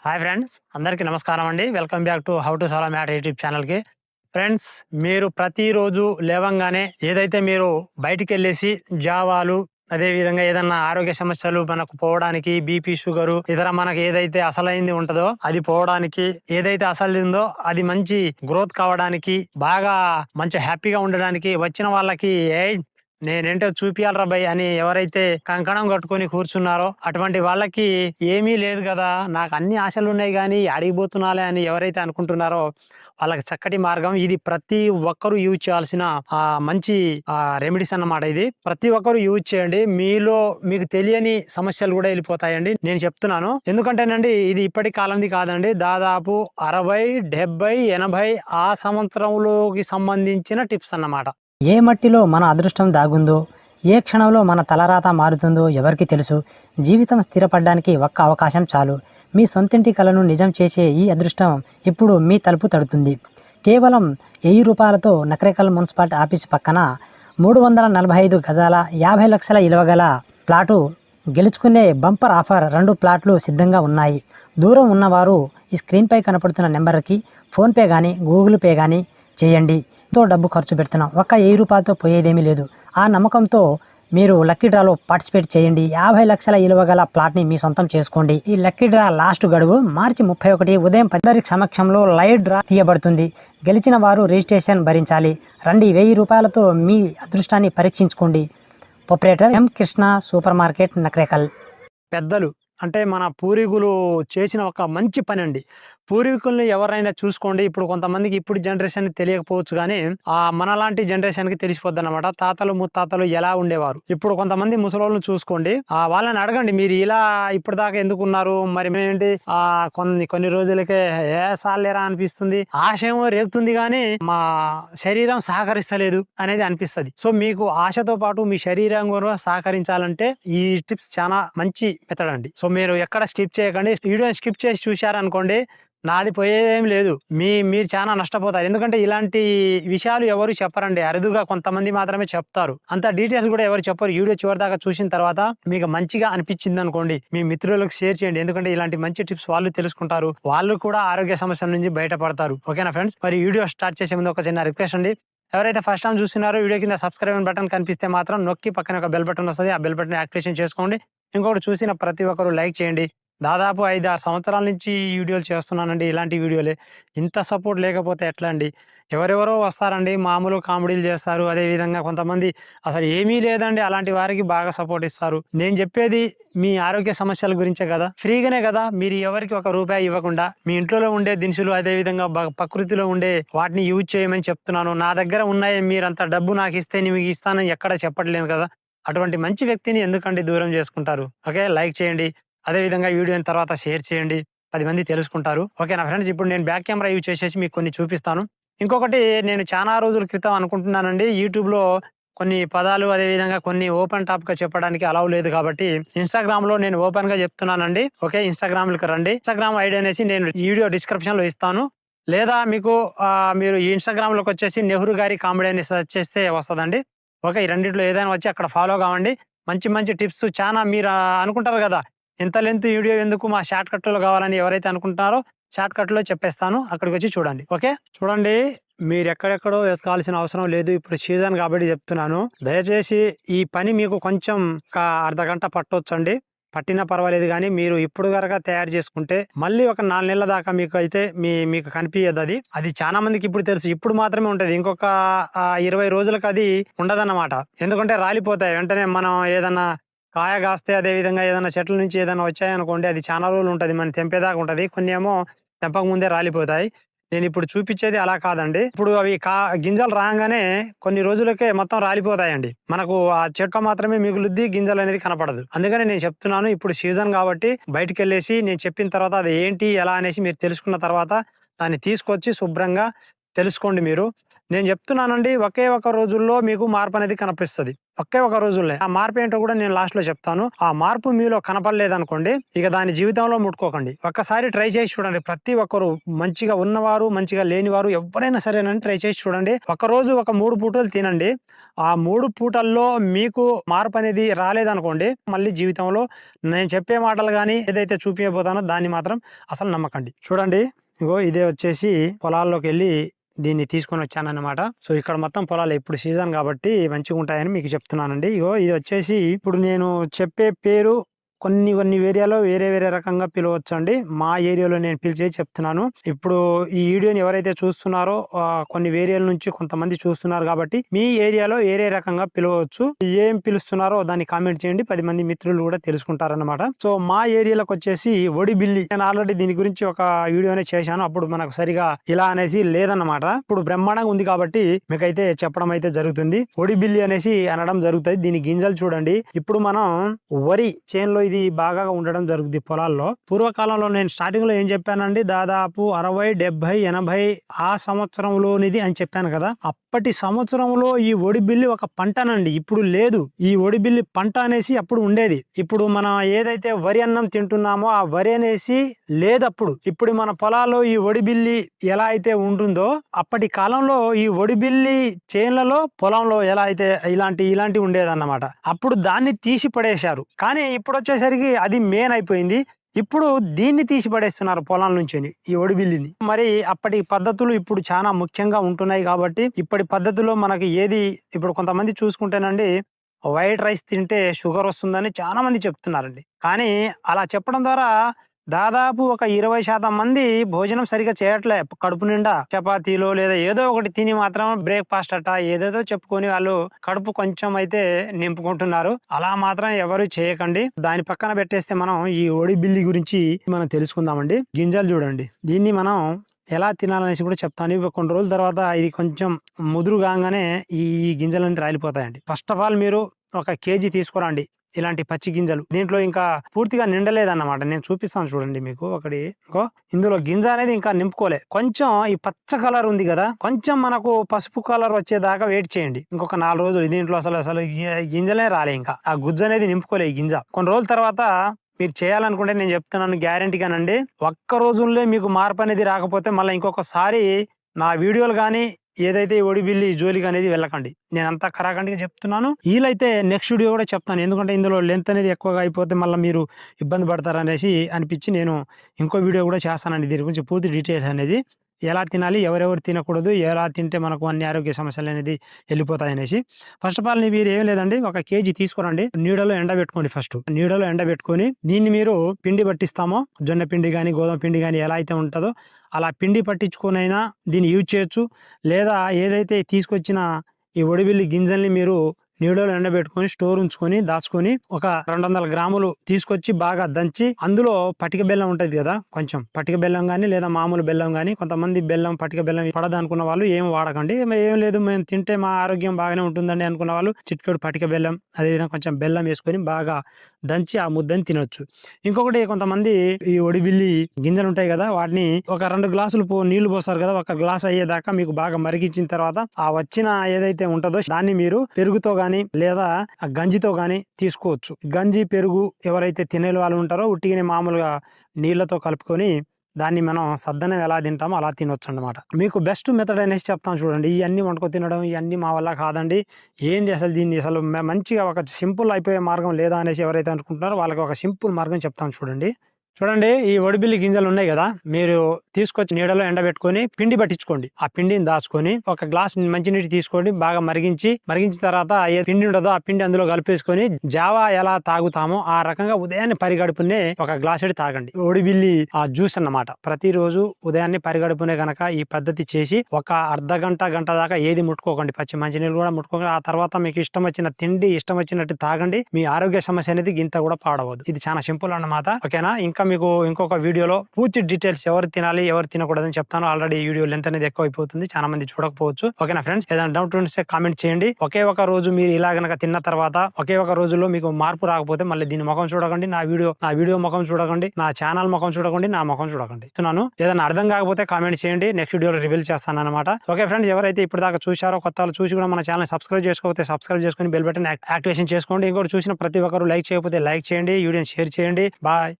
Hi friends, అందరికీ నమస్కారం అండి. Welcome back to how to solve matter YouTube ఛానల్‌కి. ఫ్రెండ్స్, మీరు ప్రతిరోజు లేవంగానే ఏదైతే మీరు బయటికెళ్ళేసి జావాలు, అదేవిధంగా ఏదన్నా ఆరోగ్య సమస్యలు మనకు పోవడానికి బీపీ, షుగరు ఇతర మనకు ఏదైతే అసలైంది ఉంటదో అది పోవడానికి, ఏదైతే అసలుందో అది మంచి గ్రోత్ కావడానికి, బాగా మంచి హ్యాపీగా ఉండడానికి, వచ్చిన వాళ్ళకి నేనేంటో చూపియాలిరా బయ్ అని ఎవరైతే కంకణం కట్టుకొని కూర్చున్నారో అటువంటి వాళ్ళకి ఏమీ లేదు కదా, నాకు అన్ని ఆశలు ఉన్నాయి కానీ అడిగిపోతున్నాలే అని ఎవరైతే అనుకుంటున్నారో వాళ్ళకి చక్కటి మార్గం ఇది. ప్రతి ఒక్కరూ యూజ్ చేయాల్సిన మంచి రెమెడీస్ అన్నమాట. ఇది ప్రతి ఒక్కరూ యూజ్ చేయండి. మీలో మీకు తెలియని సమస్యలు కూడా వెళ్ళిపోతాయండి. నేను చెప్తున్నాను ఎందుకంటేనండి, ఇది ఇప్పటి కాలంది కాదండి. దాదాపు 60, 70, 80 ఆ సంవత్సరంలోకి సంబంధించిన టిప్స్ అన్నమాట. ఏ మట్టిలో మన అదృష్టం దాగుందో, ఏ క్షణంలో మన తలరాత మారుతుందో ఎవరికి తెలుసు. జీవితం స్థిరపడడానికి ఒక్క అవకాశం చాలు. మీ సొంతింటి కలను నిజం చేసే ఈ అదృష్టం ఇప్పుడు మీ తలుపు తడుతుంది. కేవలం 1000 రూపాయలతో నకరేకల్ మున్సిపాలిటీ ఆఫీసు పక్కన 345 గజాల 50 లక్షల ఇలువగల ప్లాటు గెలుచుకునే బంపర్ ఆఫర్. 2 ప్లాట్లు సిద్ధంగా ఉన్నాయి. దూరం ఉన్నవారు ఈ స్క్రీన్పై కనపడుతున్న నెంబర్కి ఫోన్పే కానీ గూగుల్ పే కానీ చేయండి. ఎంతో డబ్బు ఖర్చు పెడుతున్నాం. ఒక్క 1000 రూపాయలతో పోయేదేమీ లేదు. ఆ నమ్మకంతో మీరు లక్కీ డ్రాలో పార్టిసిపేట్ చేయండి. 50 లక్షల ఇలువ గల ప్లాట్ని మీ సొంతం చేసుకోండి. ఈ లక్కీ డ్రా లాస్ట్ గడువు మార్చి 31 ఉదయం 10 సమక్షంలో లైవ్ డ్రా తీయబడుతుంది. గెలిచిన వారు రిజిస్ట్రేషన్ భరించాలి. రండి, 1000 రూపాయలతో మీ అదృష్టాన్ని పరీక్షించుకోండి. ఆపరేటర్ ఎం కృష్ణ, సూపర్ మార్కెట్, నకరేకల్. పెద్దలు అంటే మన పూర్వీకులు చేసిన ఒక మంచి పని అండి. పూర్వీకుల్ని ఎవరైనా చూసుకోండి. ఇప్పుడు కొంతమందికి ఇప్పుడు జనరేషన్ తెలియకపోవచ్చు కానీ మనలాంటి జనరేషన్కి తెలిసిపోద్ది అనమాట. తాతలు ముత్తాతలు ఎలా ఉండేవారు. ఇప్పుడు కొంతమంది ముసలోళ్ళని చూసుకోండి, వాళ్ళని అడగండి, మీరు ఇలా ఇప్పుడు దాకా ఎందుకున్నారు, మరి ఏంటి కొన్ని రోజులకే సాలేరా అనిపిస్తుంది, ఆశయం రేపుతుంది కానీ మా శరీరం సహకరిస్తలేదు అనేది అనిపిస్తుంది. సో మీకు ఆశతో పాటు మీ శరీరం కూడా సహకరించాలంటే ఈ టిప్స్ చాలా మంచి మెథడ్ అండి. సో మీరు ఎక్కడ స్కిప్ చేయకండి. వీడియో స్కిప్ చేసి చూశారనుకోండి, నాది పోయేదేం లేదు. మీరు చాలా నష్టపోతారు. ఎందుకంటే ఇలాంటి విషయాలు ఎవరు చెప్పరండి. అరుదుగా కొంతమంది మాత్రమే చెప్తారు. అంత డీటెయిల్స్ కూడా ఎవరు చెప్పరు. వీడియో చివరి దాకా చూసిన తర్వాత మీకు మంచిగా అనిపించింది అనుకోండి, మీ మిత్రులకు షేర్ చేయండి. ఎందుకంటే ఇలాంటి మంచి టిప్స్ వాళ్ళు తెలుసుకుంటారు, వాళ్ళు కూడా ఆరోగ్య సమస్యల నుంచి బయటపడతారు. ఓకేనా ఫ్రెండ్స్? మరి వీడియో స్టార్ట్ చేసే ముందు ఒక చిన్న రిక్వెస్ట్ అండి. ఎవరైతే ఫస్ట్ టైం చూస్తున్నారో వీడియో కింద సబ్స్క్రైబ్ బటన్ కనిపిస్తే మాత్రం నొక్కి పక్కన ఒక బెల్ బటన్ వస్తుంది, ఆ బెల్ బటన్ యాక్టివేషన్ చేసుకోండి. ఇంకొకటి, చూసిన ప్రతి ఒక్కరు లైక్ చేయండి. దాదాపు 5-6 సంవత్సరాల నుంచి ఈ వీడియోలు చేస్తున్నానండి. ఇలాంటి వీడియోలే. ఇంత సపోర్ట్ లేకపోతే ఎట్లా అండి? ఎవరెవరో వస్తారండి, మామూలు కామెడీలు చేస్తారు. అదేవిధంగా కొంతమంది అసలు ఏమీ లేదండి, అలాంటి వారికి బాగా సపోర్ట్ ఇస్తారు. నేను చెప్పేది మీ ఆరోగ్య సమస్యల గురించే కదా, ఫ్రీగానే కదా. మీరు ఎవరికి ₹1 ఇవ్వకుండా మీ ఇంట్లో ఉండే దినుసులు, అదేవిధంగా ప్రకృతిలో ఉండే వాటిని యూజ్ చేయమని చెప్తున్నాను. నా దగ్గర ఉన్నాయి, మీరంత డబ్బు నాకు ఇస్తే మీకు ఇస్తానని ఎక్కడ చెప్పట్లేను కదా. అటువంటి మంచి వ్యక్తిని ఎందుకండి దూరం చేసుకుంటారు? ఓకే, లైక్ చేయండి. అదేవిధంగా వీడియోని తర్వాత షేర్ చేయండి, 10 మంది తెలుసుకుంటారు. ఓకే నా ఫ్రెండ్స్, ఇప్పుడు నేను బ్యాక్ కెమెరా యూజ్ చేసేసి మీకు కొన్ని చూపిస్తాను. ఇంకొకటి, నేను చాలా రోజుల క్రితం అనుకుంటున్నానండి, యూట్యూబ్లో కొన్ని పదాలు అదేవిధంగా కొన్ని ఓపెన్ టాపిక్గా చెప్పడానికి అలవ్ లేదు కాబట్టి ఇన్స్టాగ్రామ్లో నేను ఓపెన్గా చెప్తున్నానండి. ఓకే, ఇన్స్టాగ్రామ్కి రండి. ఇన్స్టాగ్రామ్ ఐడి అనేసి నేను వీడియో డిస్క్రిప్షన్లో ఇస్తాను. లేదా మీకు మీరు ఈ ఇన్స్టాగ్రామ్లోకి వచ్చేసి నెహ్రూ గారి కామెడీ అని సెర్చ్ చేస్తే వస్తుందండి. ఓకే, ఈ రెండిట్లో ఏదైనా వచ్చి అక్కడ ఫాలో కావండి. మంచి మంచి టిప్స్ చాలా. మీరు అనుకుంటారు కదా, ఎంత లెంత్ వీడియో ఎందుకు, మా షార్ట్ కట్లో కావాలని ఎవరైతే అనుకుంటున్నారో షార్ట్ కట్లో చెప్పేస్తాను, అక్కడికి వచ్చి చూడండి. ఓకే, చూడండి, మీరు ఎక్కడెక్కడో వెతకాల్సిన అవసరం లేదు. ఇప్పుడు సీజన్ కాబట్టి చెప్తున్నాను. దయచేసి ఈ పని మీకు కొంచెం ఒక అర్ధగంట పట్టొచ్చండి. పట్టినా పర్వాలేదు కానీ మీరు ఇప్పుడు కనుక తయారు చేసుకుంటే మళ్ళీ ఒక 4 నెలల దాకా మీకు అయితే మీకు కనిపించదు. అది చాలా మందికి ఇప్పుడు తెలుసు, ఇప్పుడు మాత్రమే ఉంటది. ఇంకొక 20 రోజులకు అది ఉండదన్నమాట. ఎందుకంటే రాలిపోతాయి వెంటనే. మనం ఏదన్నా కాయ కాస్తే, అదేవిధంగా ఏదైనా చెట్ల నుంచి ఏదైనా వచ్చాయనుకోండి, అది చాలా రోజులు ఉంటుంది, మనం తెంపేదాకా ఉంటుంది. కొన్ని ఏమో తెంపక ముందే రాలిపోతాయి. నేను ఇప్పుడు చూపించేది అలా కాదండి. ఇప్పుడు అవి గింజలు రాగానే కొన్ని రోజులకే మొత్తం రాలిపోతాయండి. మనకు ఆ చెట్టు మాత్రమే మిగులుద్ది, గింజలు అనేది కనపడదు. అందుకని నేను చెప్తున్నాను, ఇప్పుడు సీజన్ కాబట్టి బయటకు వెళ్ళేసి నేను చెప్పిన తర్వాత అది ఏంటి ఎలా అనేసి మీరు తెలుసుకున్న తర్వాత దాన్ని తీసుకొచ్చి శుభ్రంగా తెలుసుకోండి. మీరు నేను చెప్తున్నానండి, ఒకే ఒక రోజుల్లో మీకు మార్పు అనేది కనిపిస్తది. ఒకే ఒక రోజుల్లో. ఆ మార్పు ఏంటో కూడా నేను లాస్ట్‌లో చెప్తాను. ఆ మార్పు మీలో కనపడలేదనుకోండి, ఇక దాన్ని జీవితంలో ముట్టుకోకండి. ఒక్కసారి ట్రై చేసి చూడండి. ప్రతి ఒక్కరు మంచిగా ఉన్నవారు, మంచిగా లేనివారు ఎవ్వరైనా సరేనండి ట్రై చేసి చూడండి. ఒకరోజు ఒక 3 పూటలు తినండి. ఆ 3 పూటల్లో మీకు మార్పనేది రాలేదనుకోండి, మళ్ళీ జీవితంలో నేను చెప్పే మాటలు గాని, ఏదైతే చూపియబోతానో దాన్ని మాత్రం అసలు నమ్మకండి. చూడండి, ఇగో ఇదే వచ్చేసి పొలాల్లోకెళ్ళి దీన్ని తీసుకొనొచ్చానన్నమాట. సో, ఇక్కడ మొత్తం పొలాలే. ఇప్పుడు సీజన్ కాబట్టి మంచిగుంటాయని మీకు చెప్తున్నానండి. ఇగో ఇది వచ్చేసి ఇప్పుడు నేను చెప్పే పేరు కొన్ని ఏరియాలో వేరే వేరే రకంగా పిలవచ్చండి. మా ఏరియాలో నేను పిలిచేది చెప్తున్నాను. ఇప్పుడు ఈ వీడియోని ఎవరైతే చూస్తున్నారో కొన్ని ఏరియాల నుంచి కొంతమంది చూస్తున్నారు కాబట్టి మీ ఏరియాలో వేరే రకంగా పిలవచ్చు. ఏం పిలుస్తున్నారో దాన్ని కామెంట్ చేయండి. 10 మంది మిత్రులు కూడా తెలుసుకుంటారన్నమాట. సో, మా ఏరియాలోకి వచ్చేసి ఒడిబిల్లి. నేను ఆల్రెడీ దీని గురించి ఒక వీడియోనే చేశాను. అప్పుడు మనకు సరిగా ఇలా అనేసి లేదన్నమాట. ఇప్పుడు బ్రహ్మాండంగా ఉంది కాబట్టి మీకైతే చెప్పడం అయితే జరుగుతుంది. ఒడిబిల్లి అనేసి అనడం జరుగుతుంది. దీని గింజలు చూడండి. ఇప్పుడు మనం వరి చేనులో ఇది బాగా ఉండడం జరుగుతుంది పొలాల్లో. పూర్వకాలంలో నేను స్టార్టింగ్ లో ఏం చెప్పానండి, దాదాపు 60, 70, 80 ఆ సంవత్సరంలోనిది అని చెప్పాను కదా. అప్పటి సంవత్సరంలో ఈ ఒడిబిల్లి ఒక పంటనండి. ఇప్పుడు లేదు. ఈ ఒడిబిల్లి పంట అనేసి అప్పుడు ఉండేది. ఇప్పుడు మనం ఏదైతే వరి అన్నం తింటున్నామో ఆ వరి అనేసి లేదప్పుడు. ఇప్పుడు మన పొలాల్లో ఈ ఒడిబిల్లి ఎలా అయితే ఉంటుందో అప్పటి కాలంలో ఈ ఒడిబిల్లి చేన్లలో పొలంలో ఎలా అయితే ఇలాంటి ఉండేదన్నమాట. అప్పుడు దాన్ని తీసి పడేశారు. కానీ ఇప్పుడు వచ్చేసరికి అది మెయిన్ అయిపోయింది. ఇప్పుడు దీన్ని తీసి పడేస్తున్నారు పొలాల నుంచి ఈ ఒడిబిల్లిని. మరి అప్పటి పద్ధతులు ఇప్పుడు చాలా ముఖ్యంగా ఉంటున్నాయి కాబట్టి ఇప్పటి పద్ధతిలో మనకి ఏది ఇప్పుడు కొంతమంది చూసుకుంటేనండి, వైట్ రైస్ తింటే షుగర్ వస్తుందని చాలా మంది చెప్తున్నారండి. కానీ అలా చెప్పడం ద్వారా దాదాపు ఒక 20% మంది భోజనం సరిగా చేయట్లే. కడుపు నిండా చపాతీలో లేదా ఏదో ఒకటి తిని మాత్రం బ్రేక్ఫాస్ట్ అట్ట ఏదేదో చెప్పుకొని వాళ్ళు కడుపు కొంచెం అయితే నింపుకుంటున్నారు. అలా మాత్రం ఎవరు చేయకండి. దాని పక్కన పెట్టేస్తే మనం ఈ ఒడిబిల్లి గురించి మనం తెలుసుకుందామండి. గింజలు చూడండి. దీన్ని మనం ఎలా తినాలనేసి కూడా చెప్తాను. ఇవి కొన్ని రోజుల తర్వాత ఇది కొంచెం ముదురు కాగానే ఈ గింజలన్నీ రాలిపోతాయండి. ఫస్ట్ ఆఫ్ ఆల్ మీరు ఒక కేజీ తీసుకురండి ఇలాంటి పచ్చి గింజలు. దీంట్లో ఇంకా పూర్తిగా నిండలేదన్నమాట. నేను చూపిస్తాను చూడండి మీకు ఒకటి. ఇందులో గింజ అనేది ఇంకా నింపుకోలే. కొంచెం ఈ పచ్చ కలర్ ఉంది కదా, కొంచెం మనకు పసుపు కలర్ వచ్చేదాకా వెయిట్ చేయండి. ఇంకొక 4 రోజులు. దీంట్లో అసలు గింజలే రాలే. ఇంకా ఆ గుజ్జు అనేది నింపుకోలే ఈ గింజ. కొన్ని రోజుల తర్వాత మీరు చేయాలనుకుంటే నేను చెప్తున్నాను గ్యారంటీగానండి, ఒక్క రోజుల్లో మీకు మార్పు అనేది రాకపోతే మళ్ళీ ఇంకొకసారి నా వీడియోలు కానీ ఏదైతే ఈ ఒడిబిల్లి జోలికి అనేది వెళ్ళకండి. నేను అంతా కరాఖండిగా చెప్తున్నాను. వీలైతే నెక్స్ట్ వీడియో కూడా చెప్తాను. ఎందుకంటే ఇందులో లెంత్ అనేది ఎక్కువగా అయిపోతే మళ్ళీ మీరు ఇబ్బంది పడతారనేసి అనిపించి నేను ఇంకో వీడియో కూడా చేస్తానండి దీని గురించి పూర్తి డీటెయిల్స్ అనేది. ఎలా తినాలి, ఎవరెవరు తినకూడదు, ఎలా తింటే మనకు అన్ని ఆరోగ్య సమస్యలు అనేది వెళ్ళిపోతాయి అనేసి. ఫస్ట్ ఆఫ్ ఆల్ మీరు ఏం లేదండి, ఒక కేజీ తీసుకురండి. నీడలో ఎండబెట్టుకోండి. ఫస్ట్ నీడలో ఎండబెట్టుకొని దీన్ని మీరు పిండి పట్టిస్తామో జొన్న పిండి కానీ గోధుమ పిండి కానీ ఎలా అయితే ఉంటుందో అలా పిండి పట్టించుకొనైనా దీన్ని యూజ్ చేయొచ్చు. లేదా ఏదైతే తీసుకొచ్చిన ఈ ఒడిబిల్లి గింజల్ని మీరు నీడలో ఎండబెట్టుకొని స్టోర్ ఉంచుకొని దాచుకొని ఒక 200 గ్రాములు తీసుకొచ్చి బాగా దంచి అందులో పటిక బెల్లం ఉంటది కదా, కొంచెం పటిక బెల్లం కానీ లేదా మామూలు బెల్లం కానీ. కొంతమంది బెల్లం పటిక బెల్లం పడదు అనుకున్న వాళ్ళు ఏం వాడకండి. ఏం లేదు మేము తింటే మా ఆరోగ్యం బాగానే ఉంటుందండి అనుకున్న వాళ్ళు చిటికెడు పటిక బెల్లం అదేవిధంగా కొంచెం బెల్లం వేసుకొని బాగా దంచి ఆ ముద్దని తినొచ్చు. ఇంకొకటి కొంతమంది ఈ ఒడిబిల్లి గింజలు ఉంటాయి కదా, వాటిని ఒక 2 గ్లాసులు నీళ్లు పోస్తారు కదా, ఒక గ్లాస్ అయ్యేదాకా మీకు బాగా మరిగించిన తర్వాత ఆ వచ్చిన ఏదైతే ఉంటుందో దాన్ని మీరు పెరుగుతో గాని లేదా గంజితో గాని తీసుకోవచ్చు. గంజి పెరుగు ఎవరైతే తినే వాళ్ళు ఉంటారో ఉట్టిగానే మామూలుగా నీళ్లతో కలుపుకొని దాన్ని మనం సద్దనం ఎలా తింటామో అలా తినొచ్చు అన్నమాట. మీకు బెస్ట్ మెథడ్ అనేసి చెప్తాను చూడండి. ఇవన్నీ వండుకొని తినడం ఇవన్నీ మా వల్ల కాదండి. ఏంటి అసలు దీన్ని అసలు మంచిగా ఒక సింపుల్ అయిపోయే మార్గం లేదా అనేసి ఎవరైతే అనుకుంటున్నారో వాళ్ళకి ఒక సింపుల్ మార్గం చెప్తాను చూడండి. ఈ ఒడిబిల్లి గింజలు ఉన్నాయి కదా, మీరు తీసుకొచ్చి నీడలో ఎండబెట్టుకొని పిండి పట్టించుకోండి. ఆ పిండిని దాచుకొని ఒక గ్లాస్ మంచినీటి తీసుకోండి. బాగా మరిగించిన తర్వాత ఏ పిండి ఉండదో ఆ పిండి అందులో కలిపేసుకొని జావా ఎలా తాగుతామో ఆ రకంగా ఉదయాన్నే పరిగడుపునే ఒక గ్లాస్ తాగండి. ఒడిబిల్లి ఆ జ్యూస్ అన్నమాట. ప్రతిరోజు ఉదయాన్నే పరిగడుపునే గనక ఈ పద్ధతి చేసి ఒక అర్ధ గంట దాకా ఏది ముట్టుకోకండి. పచ్చి మంచినీళ్ళు కూడా ముట్టుకోకండి. ఆ తర్వాత మీకు ఇష్టం వచ్చిన తిండి ఇష్టం వచ్చినట్టు తాగండి. మీ ఆరోగ్య సమస్య అనేది గింత కూడా పాడవద్దు. ఇది చాలా సింపుల్ అన్నమాట. ఓకేనా? ఇంకా మీకు ఇంకొక వీడియోలో పూర్తి డీటెయిల్స్ ఎవరు తినాలి ఎవరు తినకూడదని చెప్తాను. ఆల్రెడీ ఈ వీడియో లెంత్ అనేది ఎక్కువ అయిపోతుంది, చాలా మంది చూడకపోవచ్చు. ఓకేనా ఫ్రెండ్స్, ఏదైనా డౌట్ ఉంటే కామెంట్ చేయండి. ఒకే ఒక రోజు మీరు ఇలా గనక తిన్న తర్వాత ఒకే ఒక రోజులో మీకు మార్పు రాకపోతే మళ్ళీ దీని ముఖం చూడకండి, నా వీడియో ముఖం చూడకండి, నా ఛానల్ ముఖం చూడకండి, నా ముఖం చూడకండి. ఏదైనా అర్థం కాకపోతే కామెంట్ చేయండి, నెక్స్ట్ వీడియోలో రివీల్ చేస్తాను అనమాట. ఓకే ఫ్రెండ్స్, ఎవరైతే ఇప్పుడు దాకా చూశారో కొత్త వాళ్ళు చూసి కూడా మన ఛానల్ సబ్స్క్రైబ్ చేసుకోకపోతే సబ్స్క్రైబ్ చేసుకొని బెల్ బటన్ యాక్టివేషన్ చేసుకోండి. ఇంకోటి చూసిన ప్రతి ఒక్కరు లైక్ చేయకపోతే లైక్ చేయండి, వీడియోని షేర్ చేయండి. బాయ్.